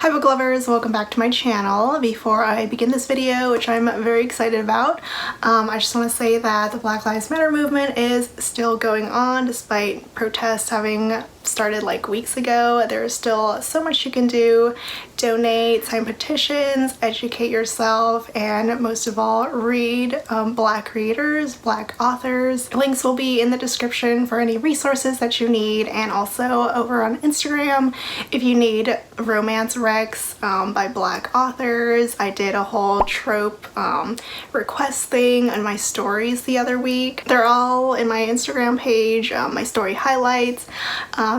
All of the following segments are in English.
Hi book lovers, welcome back to my channel. Before I begin this video, which I'm very excited about, I just want to say that the Black Lives Matter movement is still going on despite protests having started like weeks ago. There's still so much you can do. Donate, sign petitions, educate yourself, and most of all, read Black creators, Black authors. Links will be in the description for any resources that you need, and also over on Instagram if you need romance recs by Black authors. I did a whole trope request thing on my stories the other week. They're all in my Instagram page, my story highlights.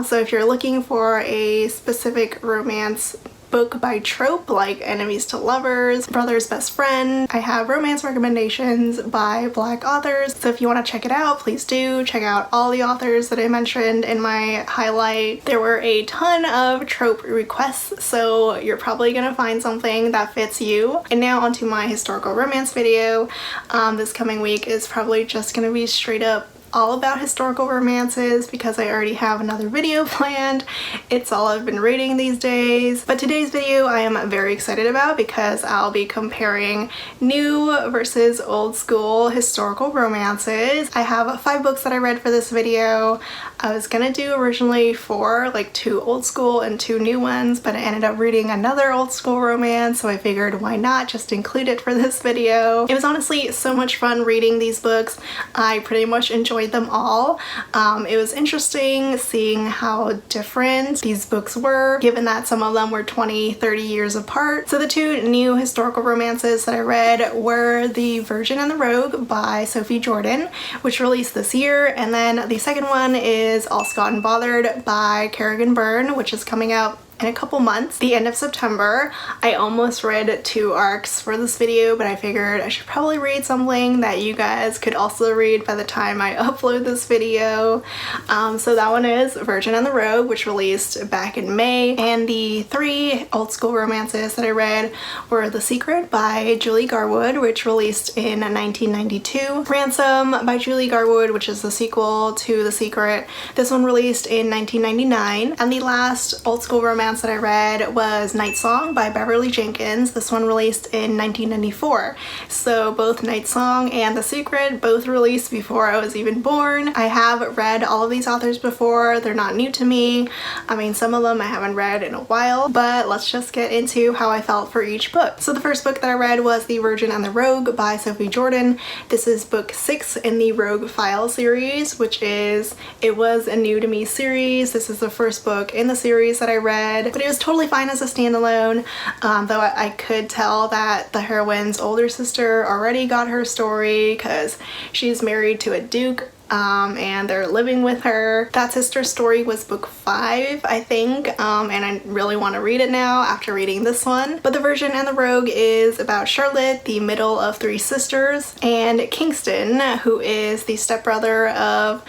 So if you're looking for a specific romance book by trope, like enemies to lovers, brother's best friend, I have romance recommendations by Black authors. So if you want to check it out, please do check out all the authors that I mentioned in my highlight. There were a ton of trope requests, so you're probably gonna find something that fits you. And now onto my historical romance video. This coming week is probably just gonna be straight up all about historical romances because I already have another video planned. It's all I've been reading these days. But today's video I am very excited about because I'll be comparing new versus old school historical romances. I have 5 books that I read for this video. I was gonna do originally 4, like 2 old school and 2 new ones, but I ended up reading another old school romance, so I figured why not just include it for this video. It was honestly so much fun reading these books. I pretty much enjoyed them all. It was interesting seeing how different these books were, given that some of them were 20-30 years apart. So the 2 new historical romances that I read were The Virgin and the Rogue by Sophie Jordan, which released this year, and then the second one is All Scott and Bothered by Kerrigan Byrne, which is coming out in a couple months, the end of September. I almost read 2 arcs for this video, but I figured I should probably read something that you guys could also read by the time I upload this video. So that one is Virgin and the Rogue, which released back in May, and the 3 old school romances that I read were The Secret by Julie Garwood, which released in 1992, Ransom by Julie Garwood, which is the sequel to The Secret. This one released in 1999, and the last old school romance that I read was Night Song by Beverly Jenkins. This one released in 1994. So both Night Song and The Secret both released before I was even born. I have read all of these authors before. They're not new to me. I mean, some of them I haven't read in a while, but let's just get into how I felt for each book. So the first book that I read was The Virgin and the Rogue by Sophie Jordan. This is book 6 in the Rogue File series, which is, it was a new to me series. This is the first book in the series that I read. But it was totally fine as a standalone, though I could tell that the heroine's older sister already got her story because she's married to a duke. And they're living with her. That sister's story was book 5, I think, and I really want to read it now after reading this one. But The Virgin and the Rogue is about Charlotte, the middle of 3 sisters, and Kingston, who is the stepbrother of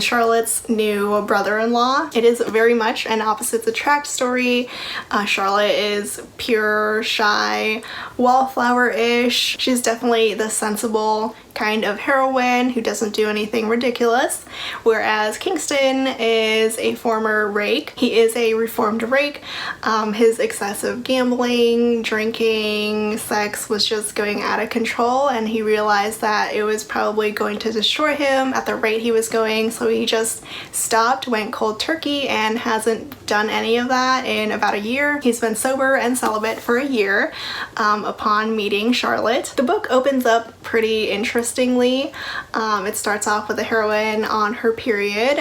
Charlotte's new brother-in-law. It is very much an opposites attract story. Charlotte is pure, shy, wallflower-ish. She's definitely the sensible kind of heroine who doesn't do anything ridiculous, whereas Kingston is a former rake. He is a reformed rake. His excessive gambling, drinking, sex was just going out of control, and he realized that it was probably going to destroy him at the rate he was going, so he just stopped, went cold turkey, and hasn't done any of that in about a year. He's been sober and celibate for a year upon meeting Charlotte. The book opens up pretty interestingly. It starts off with the heroine on her period,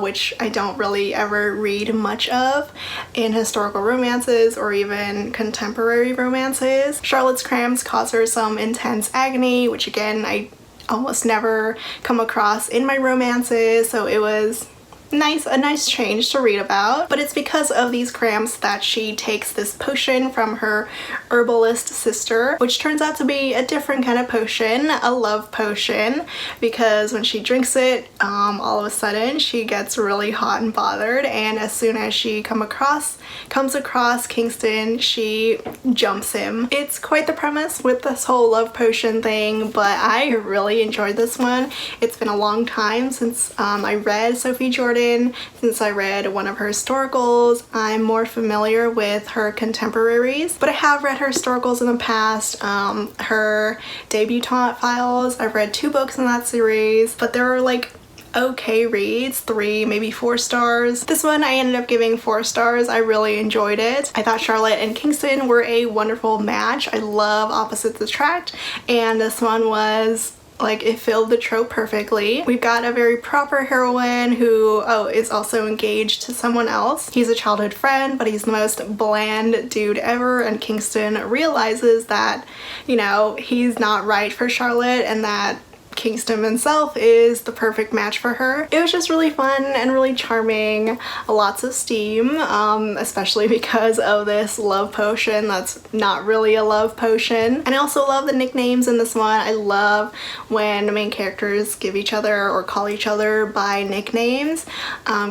which I don't really ever read much of in historical romances or even contemporary romances. Charlotte's cramps cause her some intense agony, which again I almost never come across in my romances, so it was a nice change to read about. But it's because of these cramps that she takes this potion from her herbalist sister, which turns out to be a different kind of potion, a love potion, because when she drinks it, all of a sudden she gets really hot and bothered, and as soon as she comes across Kingston, she jumps him. It's quite the premise with this whole love potion thing, but I really enjoyed this one. It's been a long time since I read Sophie Jordan, Kingston. Since I read one of her historicals, I'm more familiar with her contemporaries, but I have read her historicals in the past. Her debutante files, I've read 2 books in that series, but there are like okay reads, 3, maybe 4 stars. This one I ended up giving 4 stars. I really enjoyed it. I thought Charlotte and Kingston were a wonderful match. I love opposites attract, and this one was like, it filled the trope perfectly. We've got a very proper heroine who, is also engaged to someone else. He's a childhood friend, but he's the most bland dude ever, and Kingston realizes that, you know, he's not right for Charlotte and that Kingston himself is the perfect match for her. It was just really fun and really charming, lots of steam, especially because of this love potion that's not really a love potion. And I also love the nicknames in this one. I love when the main characters give each other or call each other by nicknames.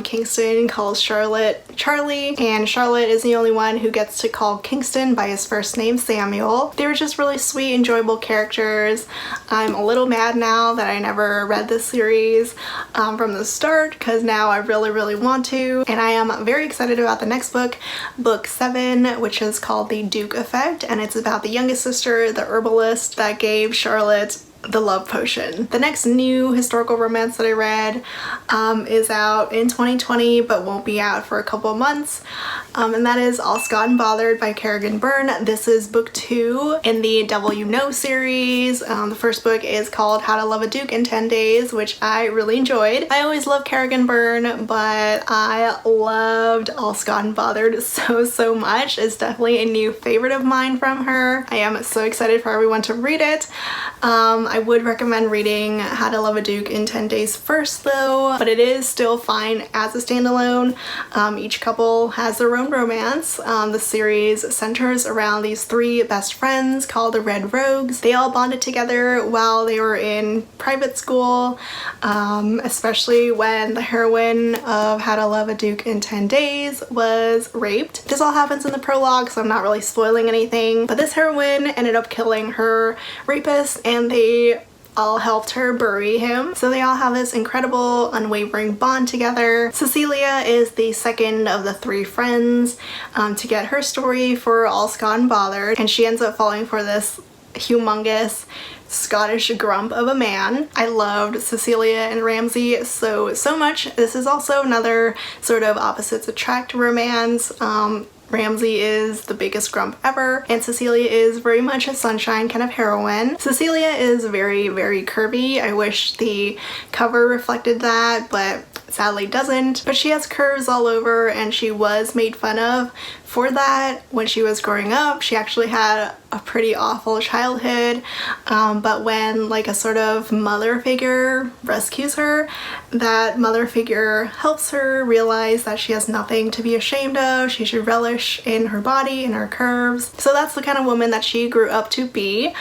Kingston calls Charlotte Charlie, and Charlotte is the only one who gets to call Kingston by his first name, Samuel. They were just really sweet, enjoyable characters. I'm a little mad now that I never read this series from the start, because now I really want to, and I am very excited about the next book, book 7, which is called The Duke Effect, and it's about the youngest sister, the herbalist, that gave Charlotte the love potion. The next new historical romance that I read is out in 2020 but won't be out for a couple of months, and that is All Scott and Bothered by Kerrigan Byrne. This is book 2 in the Devil You Know series. The first book is called How to Love a Duke in 10 Days, which I really enjoyed. I always love Kerrigan Byrne, but I loved All Scott and Bothered so much. It's definitely a new favorite of mine from her. I am so excited for everyone to read it. I would recommend reading How to Love a Duke in 10 Days first though, but it is still fine as a standalone. Each couple has their own romance. The series centers around these 3 best friends called the Red Rogues. They all bonded together while they were in private school, especially when the heroine of How to Love a Duke in 10 Days was raped. This all happens in the prologue, so I'm not really spoiling anything, but this heroine ended up killing her rapist, and they all helped her bury him. So they all have this incredible, unwavering bond together. Cecilia is the second of the 3 friends to get her story for All Scott and Bothered, and she ends up falling for this humongous Scottish grump of a man. I loved Cecilia and Ramsay so much. This is also another sort of opposites attract romance. Ramsay is the biggest grump ever, and Cecilia is very much a sunshine kind of heroine. Cecilia is very curvy. I wish the cover reflected that, but sadly doesn't. But she has curves all over, and she was made fun of for that when she was growing up. She actually had a pretty awful childhood, but when like a sort of mother figure rescues her, that mother figure helps her realize that she has nothing to be ashamed of. She should relish in her body and her curves. So that's the kind of woman that she grew up to be.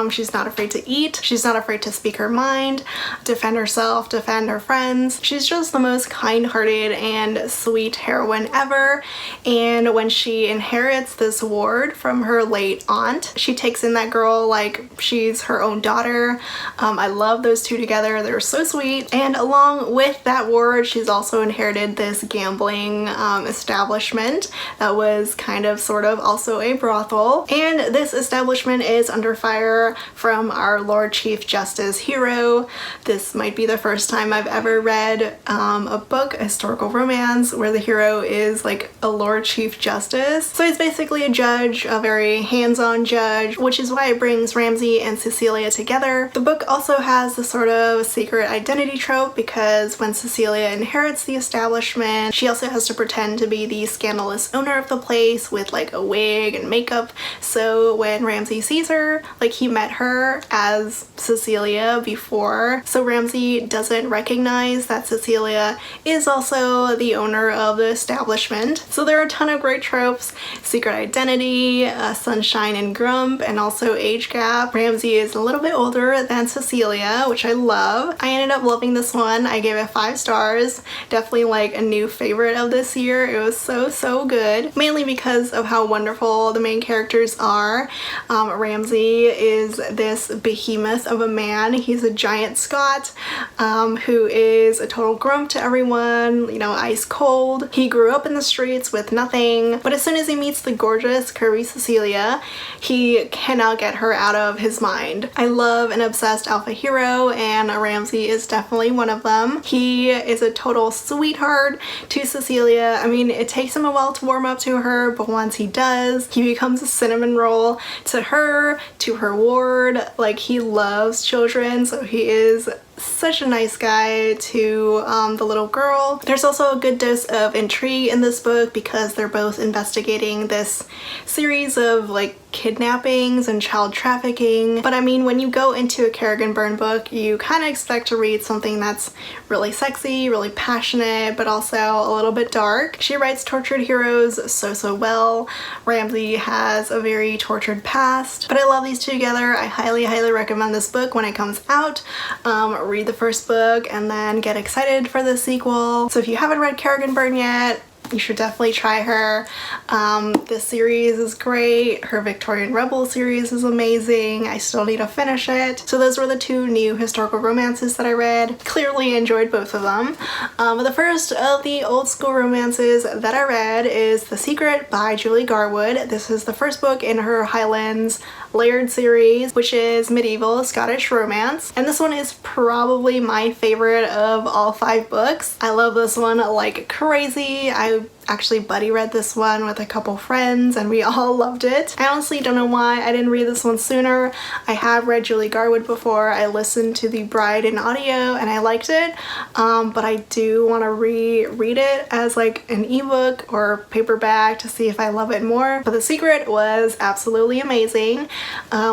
She's not afraid to eat. She's not afraid to speak her mind, defend herself, defend her friends. She's just the most kind-hearted and sweet heroine ever, and when she inherits this ward from her late aunt, she takes in that girl like she's her own daughter. I love those 2 together. They're so sweet. And along with that ward, she's also inherited this gambling establishment that was kind of sort of also a brothel, and this establishment is under fire from our Lord Chief Justice hero. This might be the first time I've ever read a book, a historical romance, where the hero is like a Lord Chief Justice. So he's basically a judge, a very hands-on judge, which is why it brings Ramsay and Cecilia together. The book also has the sort of secret identity trope, because when Cecilia inherits the establishment, she also has to pretend to be the scandalous owner of the place with like a wig and makeup. So when Ramsay sees her, like he met her as Cecilia before, so Ramsay doesn't recognize that Cecilia is also the owner of the establishment. So there are a ton of great tropes: secret identity, sunshine and grump, and also age gap. Ramsay is a little bit older than Cecilia, which I love. I ended up loving this one. I gave it 5 stars. Definitely like a new favorite of this year. It was so good, mainly because of how wonderful the main characters are. Ramsay is this behemoth of a man. He's a giant Scot who is a total grown drunk to everyone, you know, ice cold. He grew up in the streets with nothing, but as soon as he meets the gorgeous, curvy Cecilia, he cannot get her out of his mind. I love an obsessed alpha hero, and Ramsey is definitely one of them. He is a total sweetheart to Cecilia. I mean, it takes him a while to warm up to her, but once he does, he becomes a cinnamon roll to her, to her ward. Like, he loves children, so he is such a nice guy to the little girl. There's also a good dose of intrigue in this book because they're both investigating this series of like kidnappings and child trafficking. But I mean, when you go into a Kerrigan Byrne book, you kind of expect to read something that's really sexy, really passionate, but also a little bit dark. She writes tortured heroes so well. Ramsey has a very tortured past, but I love these two together. I highly recommend this book when it comes out. Read the first book and then get excited for the sequel. So if you haven't read Kerrigan Byrne yet, you should definitely try her. This series is great. Her Victorian Rebel series is amazing. I still need to finish it. So those were the two new historical romances that I read. Clearly enjoyed both of them. But the first of the old school romances that I read is The Secret by Julie Garwood. This is the first book in her Highlands layered series, which is medieval Scottish romance. And this one is probably my favorite of all 5 books. I love this one like crazy. I actually buddy read this one with a couple friends and we all loved it. I honestly don't know why I didn't read this one sooner. I have read Julie Garwood before. I listened to The Bride in audio and I liked it, but I do want to reread it as like an ebook or paperback to see if I love it more. But The Secret was absolutely amazing.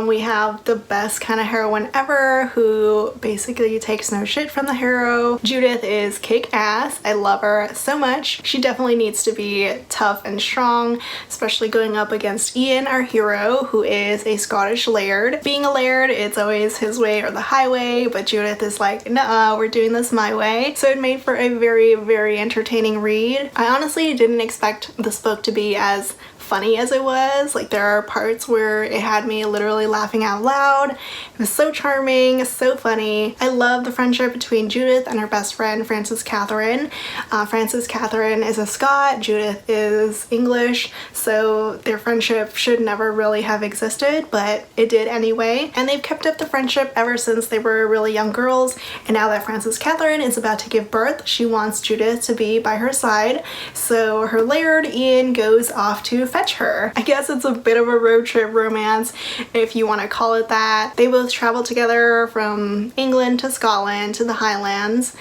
We have the best kind of heroine ever who basically takes no shit from the hero. Judith is kick-ass. I love her so much. She definitely needs to be tough and strong, especially going up against Ian, our hero, who is a Scottish laird. Being a laird, it's always his way or the highway, but Judith is like, nah, we're doing this my way. So it made for a very entertaining read. I honestly didn't expect this book to be as funny as it was. Like, there are parts where it had me literally laughing out loud. It was so charming, so funny. I love the friendship between Judith and her best friend Frances Catherine. Frances Catherine is a Scot, Judith is English, so their friendship should never really have existed, but it did anyway. And they've kept up the friendship ever since they were really young girls, and now that Frances Catherine is about to give birth, she wants Judith to be by her side, so her laird Ian goes off to fetch her. I guess it's a bit of a road trip romance if you want to call it that. They both travel together from England to Scotland to the Highlands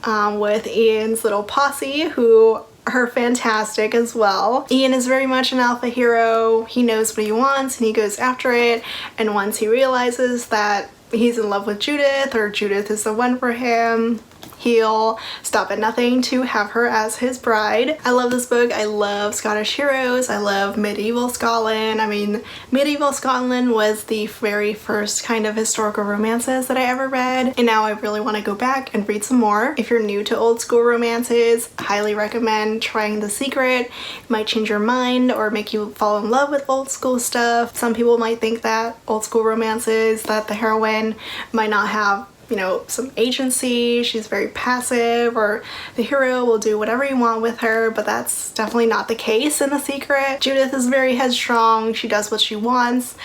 with Ian's little posse, who are fantastic as well. Ian is very much an alpha hero. He knows what he wants and he goes after it, and once he realizes that he's in love with Judith, or Judith is the one for him, he'll stop at nothing to have her as his bride. I love this book. I love Scottish heroes. I love medieval Scotland. I mean, medieval Scotland was the very first kind of historical romances that I ever read, and now I really want to go back and read some more. If you're new to old school romances, I highly recommend trying The Secret. It might change your mind or make you fall in love with old school stuff. Some people might think that old school romances, that the heroine might not have, you know, some agency, she's very passive, or the hero will do whatever you want with her, but that's definitely not the case in The Secret. Judith is very headstrong. She does what she wants.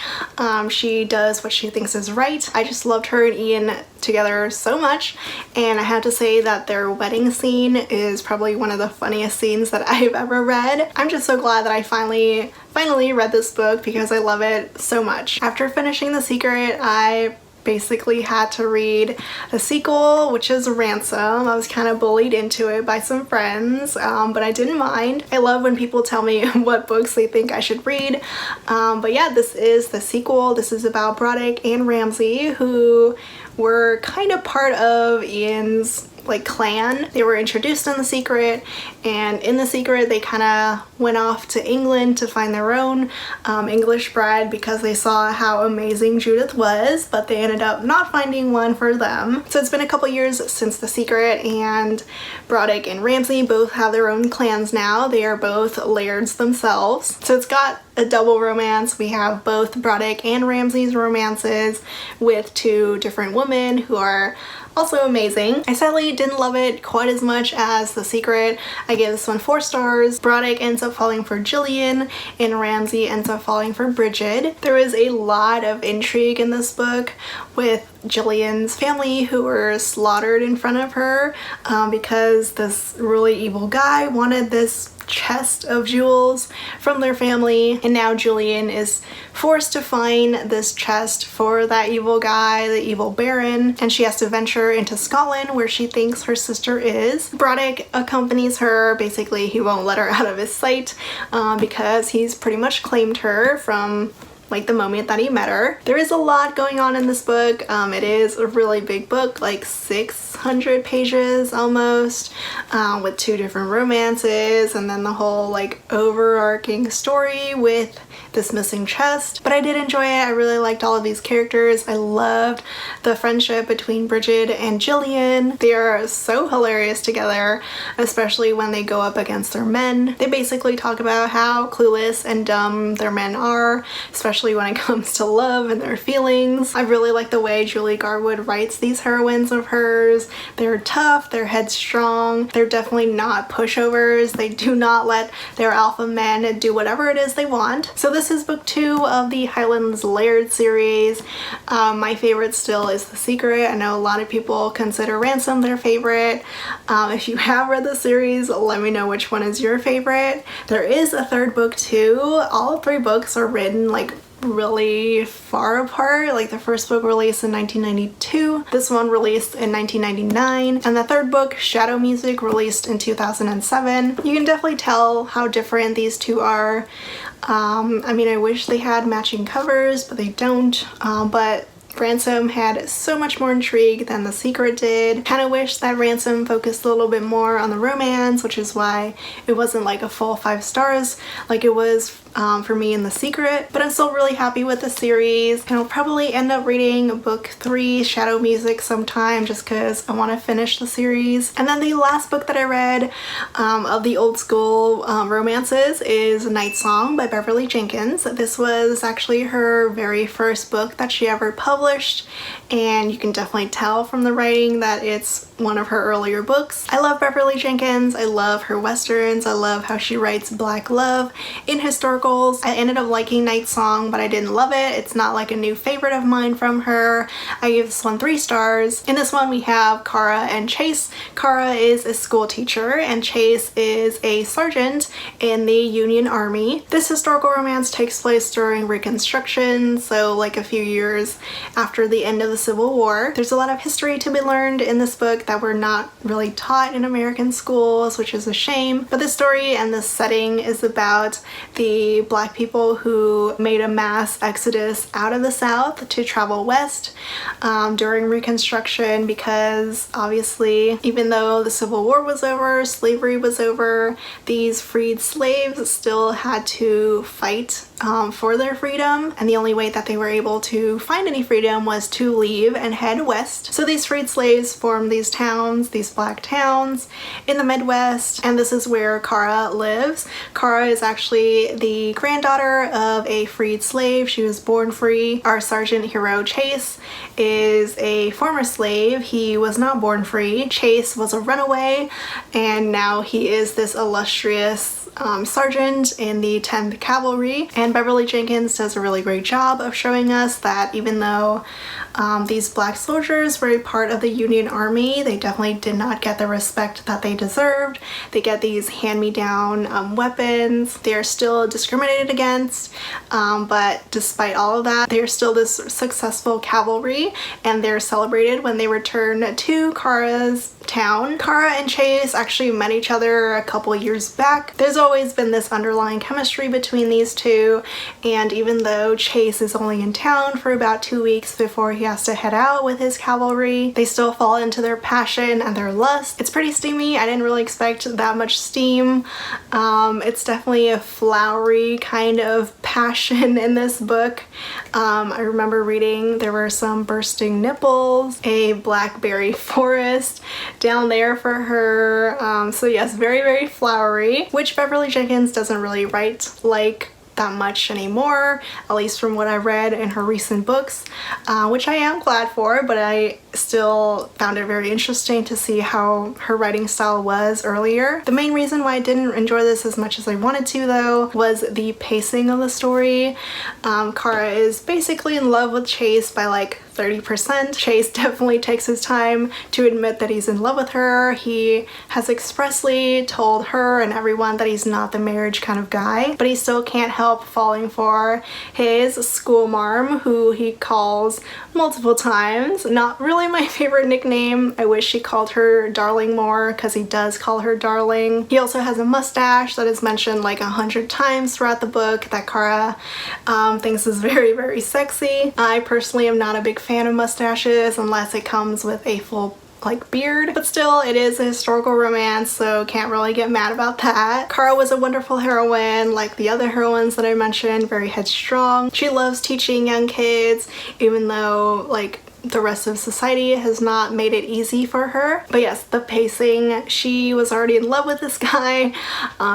She does what she thinks is right. I just loved her and Ian together so much, and I have to say that their wedding scene is probably one of the funniest scenes that I've ever read. I'm just so glad that I finally read this book because I love it so much. After finishing The Secret, I basically had to read the sequel, which is Ransom. I was kind of bullied into it by some friends, but I didn't mind. I love when people tell me what books they think I should read. But yeah, this is the sequel. This is about Broderick and Ramsey, who were kind of part of Ian's like clan. They were introduced in The Secret, and in The Secret they kind of went off to England to find their own English bride because they saw how amazing Judith was, but they ended up not finding one for them. So it's been a couple years since The Secret, and Broderick and Ramsey both have their own clans now. They are both lairds themselves. So it's got a double romance. We have both Braddock and Ramsay's romances with two different women who are also amazing. I sadly didn't love it quite as much as The Secret. I gave this one 4 stars. Braddock ends up falling for Jillian and Ramsay ends up falling for Bridget. There is a lot of intrigue in this book with Jillian's family who were slaughtered in front of her because this really evil guy wanted this chest of jewels from their family, and now Jillian is forced to find this chest for that evil guy, the evil Baron, and she has to venture into Scotland where she thinks her sister is. Braddock accompanies her. Basically, he won't let her out of his sight because he's pretty much claimed her from like the moment that he met her. There is a lot going on in this book. It is a really big book, like 600 pages almost, with 2 different romances and then the whole like overarching story with this missing chest. But I did enjoy it. I really liked all of these characters. I loved the friendship between Bridget and Jillian. They are so hilarious together, especially when they go up against their men. They basically talk about how clueless and dumb their men are, especially when it comes to love and their feelings. I really like the way Julie Garwood writes these heroines of hers. They're tough, they're headstrong, they're definitely not pushovers. They do not let their alpha men do whatever it is they want. So this is book 2 of the Highlands Laird series. My favorite still is The Secret. I know a lot of people consider Ransom their favorite. If you have read the series, let me know which one is your favorite. There is a 3rd book too. All 3 books are written like really far apart. Like the 1st book released in 1992, this one released in 1999, and the 3rd book, Shadow Music, released in 2007. You can definitely tell how different these 2 are. I mean, I wish they had matching covers, but they don't. But Ransom had so much more intrigue than The Secret did. Kind of wish that Ransom focused a little bit more on the romance, which is why it wasn't like a full 5 stars like it was for me in The Secret, but I'm still really happy with the series, and I'll probably end up reading book 3, Shadow Music, sometime just because I want to finish the series. And then the last book that I read of the old school romances is Night Song by Beverly Jenkins. This was actually her very first book that she ever published, and you can definitely tell from the writing that it's one of her earlier books. I love Beverly Jenkins. I love her westerns. I love how she writes black love in historical. I ended up liking Night Song, but I didn't love it. It's not like a new favorite of mine from her. I gave this one 3 stars. In this one we have Kara and Chase. Kara is a school teacher and Chase is a sergeant in the Union Army. This historical romance takes place during Reconstruction, so like a few years after the end of the Civil War. There's a lot of history to be learned in this book that we're not really taught in American schools, which is a shame. But the story and the setting is about the Black people who made a mass exodus out of the South to travel west during Reconstruction, because obviously even though the Civil War was over, slavery was over, these freed slaves still had to fight for their freedom, and the only way that they were able to find any freedom was to leave and head west. So these freed slaves formed these towns, these black towns in the Midwest, and this is where Kara lives. Kara is actually the granddaughter of a freed slave. She was born free. Our sergeant hero Chase is a former slave. He was not born free. Chase was a runaway, and now he is this illustrious sergeant in the 10th Cavalry. And Beverly Jenkins does a really great job of showing us that even though these black soldiers were a part of the Union Army, they definitely did not get the respect that they deserved. They get these hand-me-down weapons. They are still discriminated against, but despite all of that, they are still this successful cavalry, and they're celebrated when they return to Kara's town. Kara and Chase actually met each other a couple years back. There's always been this underlying chemistry between these two, and even though Chase is only in town for about 2 weeks before he has to head out with his cavalry, they still fall into their passion and their lust. It's pretty steamy. I didn't really expect that much steam. It's definitely a flowery kind of passion in this book. I remember reading there were some bursting nipples, a blackberry forest down there for her. So yes, very, very flowery, which Beverly Jenkins doesn't really write like that much anymore, at least from what I read in her recent books, which I am glad for, but I still found it very interesting to see how her writing style was earlier. The main reason why I didn't enjoy this as much as I wanted to, though, was the pacing of the story. Kara is basically in love with Chase by like 30%. Chase definitely takes his time to admit that he's in love with her. He has expressly told her and everyone that he's not the marriage kind of guy, but he still can't help falling for his school marm, who he calls multiple times. Not really my favorite nickname. I wish he called her darling more, because he does call her darling. He also has a mustache that is mentioned like 100 times throughout the book that Kara thinks is very, very sexy. I personally am not a big fan of mustaches unless it comes with a full like beard, but still it is a historical romance, so can't really get mad about that. Kara was a wonderful heroine like the other heroines that I mentioned, very headstrong. She loves teaching young kids, even though like the rest of society has not made it easy for her. But yes, the pacing, she was already in love with this guy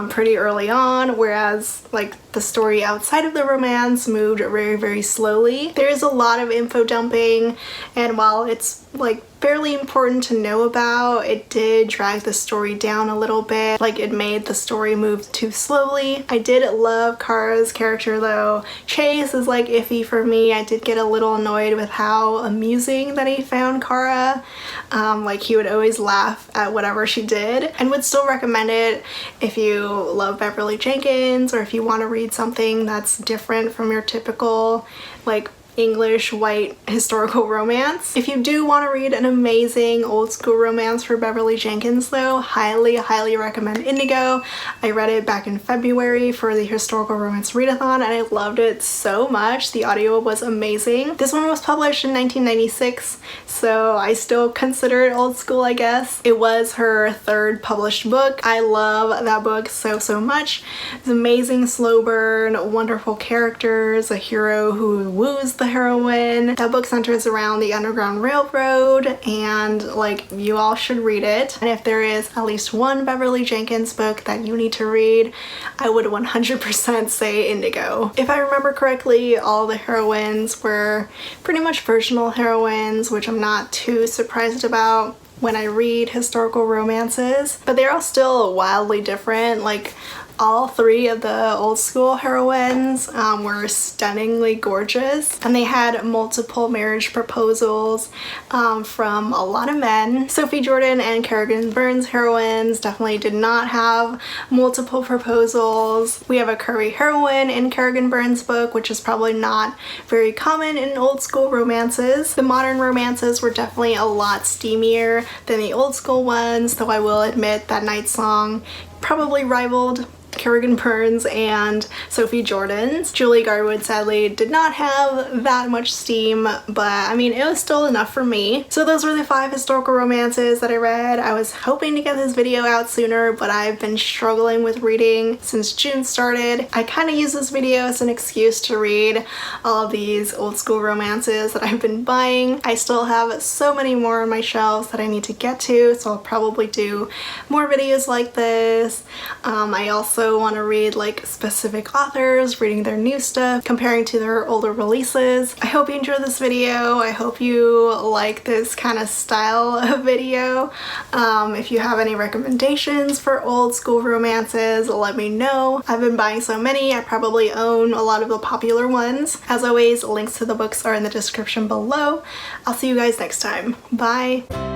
pretty early on, whereas like the story outside of the romance moved very, very slowly. There is a lot of info dumping, and while it's like fairly important to know about, it did drag the story down a little bit. Like it made the story move too slowly. I did love Kara's character though. Chase is like iffy for me. I did get a little annoyed with how amusing that he found Kara. Like he would always laugh at whatever she did, and would still recommend it if you love Beverly Jenkins, or if you want to read something that's different from your typical like English white historical romance. If you do want to read an amazing old school romance for Beverly Jenkins though, highly, highly recommend Indigo. I read it back in February for the historical romance readathon, and I loved it so much. The audio was amazing. This one was published in 1996, so I still consider it old school, I guess. It was her third published book. I love that book so, so much. It's amazing slow burn, wonderful characters, a hero who woos the heroine. That book centers around the Underground Railroad, and like you all should read it. And if there is at least one Beverly Jenkins book that you need to read, I would 100% say Indigo. If I remember correctly, all the heroines were pretty much virginal heroines, which I'm not too surprised about when I read historical romances, but they're all still wildly different. Like all three of the old school heroines were stunningly gorgeous, and they had multiple marriage proposals from a lot of men. Sophie Jordan and Kerrigan Byrne's heroines definitely did not have multiple proposals. We have a curvy heroine in Kerrigan Byrne's book, which is probably not very common in old school romances. The modern romances were definitely a lot steamier than the old school ones, though I will admit that Night Song probably rivaled Kerrigan Byrne's and Sophie Jordan's. Julie Garwood sadly did not have that much steam, but I mean it was still enough for me. So those were the 5 historical romances that I read. I was hoping to get this video out sooner, but I've been struggling with reading since June started. I kind of use this video as an excuse to read all of these old school romances that I've been buying. I still have so many more on my shelves that I need to get to, so I'll probably do more videos like this. I also want to read like specific authors, reading their new stuff, comparing to their older releases. I hope you enjoyed this video. I hope you like this kind of style of video. If you have any recommendations for old school romances, let me know. I've been buying so many, I probably own a lot of the popular ones. As always, links to the books are in the description below. I'll see you guys next time. Bye!